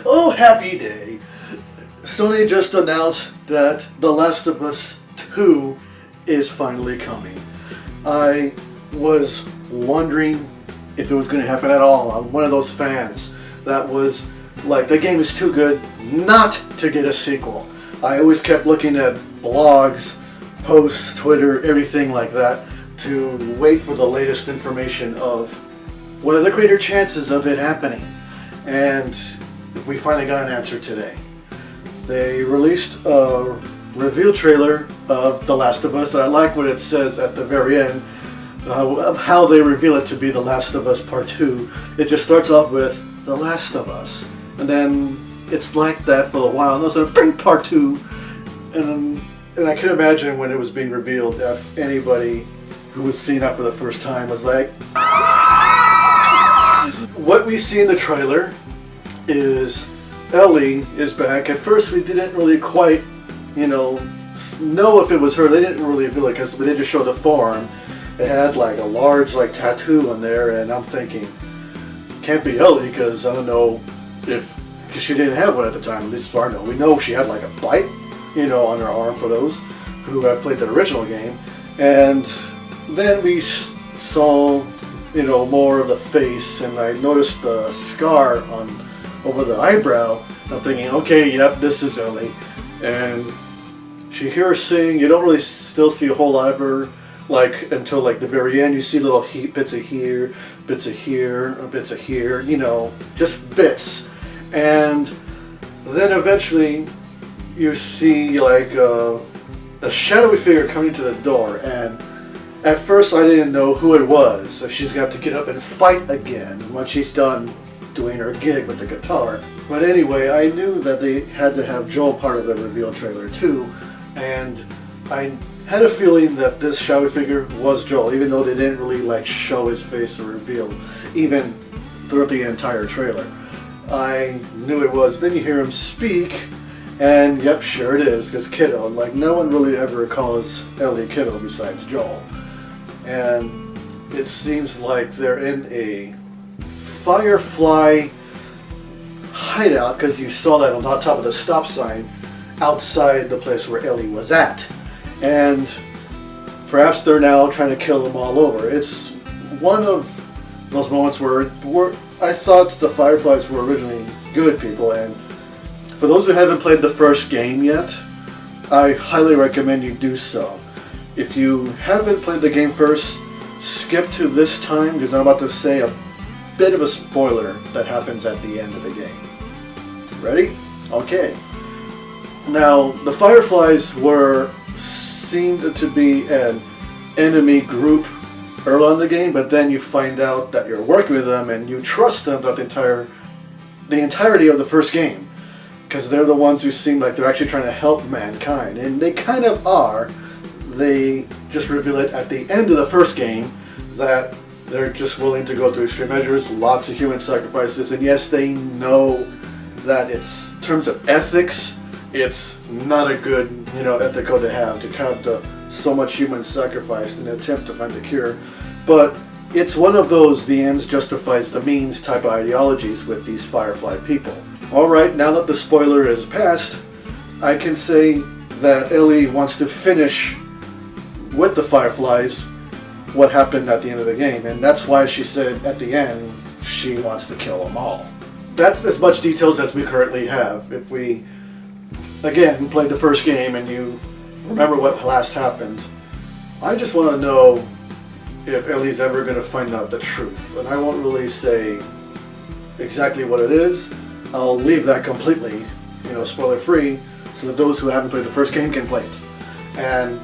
Oh, happy day. Sony just announced that The Last of Us 2 is finally coming. I was wondering if it was going to happen at all. I'm one of those fans that was like, the game is too good not to get a sequel. I always kept looking at blogs, posts, Twitter, everything like that to wait for the latest information of what are the greater chances of it happening. And we finally got an answer today. They released a reveal trailer of The Last of Us, and I like what it says at the very end of how they reveal it to be The Last of Us Part 2. It just starts off with The Last of Us, and then it's like that for a while, and then bring Part 2, and I can imagine when it was being revealed, if anybody who was seeing that for the first time was like, what we see in the trailer is Ellie is back. At first we didn't really quite, know if it was her. They didn't really feel it because they just showed the forearm. It had like a large tattoo on there, and I'm thinking, can't be Ellie because I don't know because she didn't have one at the time, at least as far as I know. We know she had like a bite, on her arm for those who have played the original game. And then we saw, more of the face, and I noticed the scar over the eyebrow. I'm thinking, okay, yep, this is Ellie. And she hears her sing. You don't really still see a whole lot of her, until the very end. You see little bits of here, bits of here, bits of here, just bits. And then eventually you see a shadowy figure coming to the door, and at first I didn't know who it was. So she's got to get up and fight again when she's done doing her gig with the guitar. But anyway, I knew that they had to have Joel part of the reveal trailer too, and I had a feeling that this shadowy figure was Joel, even though they didn't really show his face or reveal even throughout the entire trailer. I knew it was. Then you hear him speak, and yep, sure it is, because Kiddo, no one really ever calls Ellie Kiddo besides Joel. And it seems like they're in a Firefly hideout, because you saw that on the top of the stop sign outside the place where Ellie was at. And perhaps they're now trying to kill them all over. It's one of those moments where I thought the Fireflies were originally good people, and for those who haven't played the first game yet, I highly recommend you do so. If you haven't played the game first, skip to this time, because I'm about to say a bit of a spoiler that happens at the end of the game. Ready? Okay. Now, the Fireflies seemed to be an enemy group early on in the game, but then you find out that you're working with them and you trust them throughout the entirety of the first game, because they're the ones who seem like they're actually trying to help mankind, and they kind of are. They just reveal it at the end of the first game that they're just willing to go to extreme measures, lots of human sacrifices, and yes, they know that it's, in terms of ethics, it's not a good, ethical to have so much human sacrifice in an attempt to find a cure. But it's one of those the ends justifies the means type of ideologies with these Firefly people. Alright, now that the spoiler is past, I can say that Ellie wants to finish with the Fireflies what happened at the end of the game, and that's why she said at the end she wants to kill them all. That's as much details as we currently have. If we, again, played the first game and you remember what last happened, I just want to know if Ellie's ever going to find out the truth. And I won't really say exactly what it is. I'll leave that completely, spoiler free, so that those who haven't played the first game can play it. And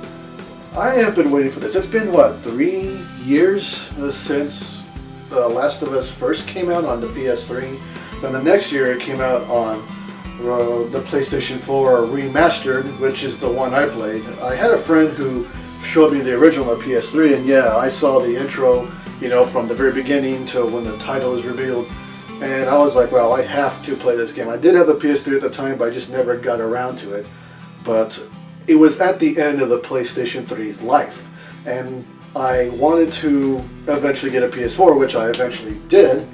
I have been waiting for this. It's been, 3 years since The Last of Us first came out on the PS3. Then the next year it came out on the PlayStation 4 Remastered, which is the one I played. I had a friend who showed me the original on PS3, and yeah, I saw the intro, from the very beginning to when the title is revealed, and I was like, well, I have to play this game. I did have a PS3 at the time, but I just never got around to it. But it was at the end of the PlayStation 3's life, and I wanted to eventually get a PS4, which I eventually did,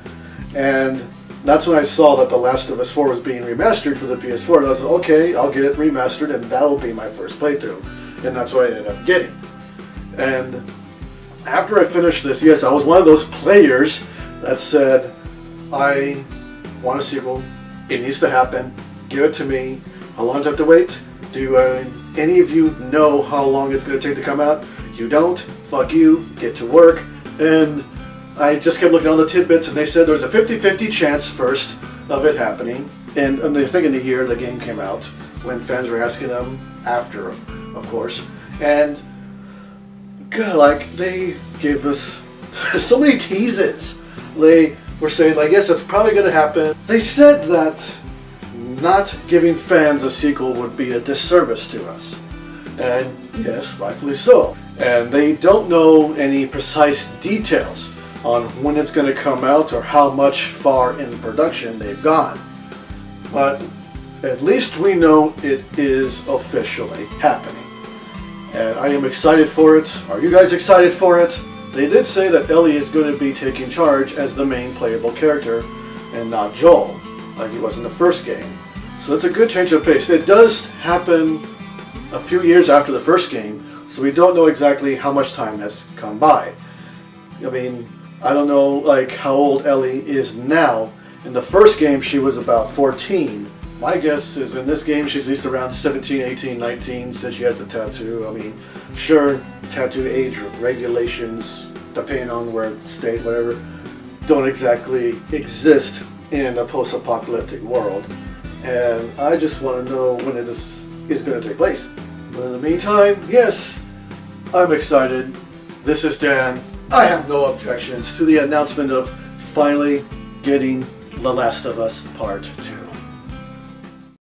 and that's when I saw that The Last of Us 4 was being remastered for the PS4. And I was like, okay, I'll get it remastered, and that'll be my first playthrough. And that's what I ended up getting. And after I finished this, yes, I was one of those players that said, I want a sequel. It needs to happen. Give it to me. How long do I have to wait? Do any of you know how long it's going to take to come out? You don't? Fuck you. Get to work. And I just kept looking at all the tidbits, and they said there was a 50-50 chance first of it happening. And I think in the year the game came out, when fans were asking them after, of course. And God, like, they gave us so many teases. They were saying, like, yes, it's probably going to happen. They said that not giving fans a sequel would be a disservice to us. And yes, rightfully so. And they don't know any precise details on when it's going to come out or how much far in production they've gone. But at least we know it is officially happening. And I am excited for it. Are you guys excited for it? They did say that Ellie is going to be taking charge as the main playable character and not Joel, like he was in the first game. So it's a good change of pace. It does happen a few years after the first game, so we don't know exactly how much time has come by. I mean, I don't know like how old Ellie is now. In the first game she was about 14. My guess is in this game she's at least around 17, 18, 19 since she has a tattoo. I mean, sure, tattoo age regulations, depending on where state, whatever, don't exactly exist in a post-apocalyptic world. And I just want to know when this is going to take place. But in the meantime, yes, I'm excited. This is Dan. I have no objections to the announcement of finally getting The Last of Us Part 2.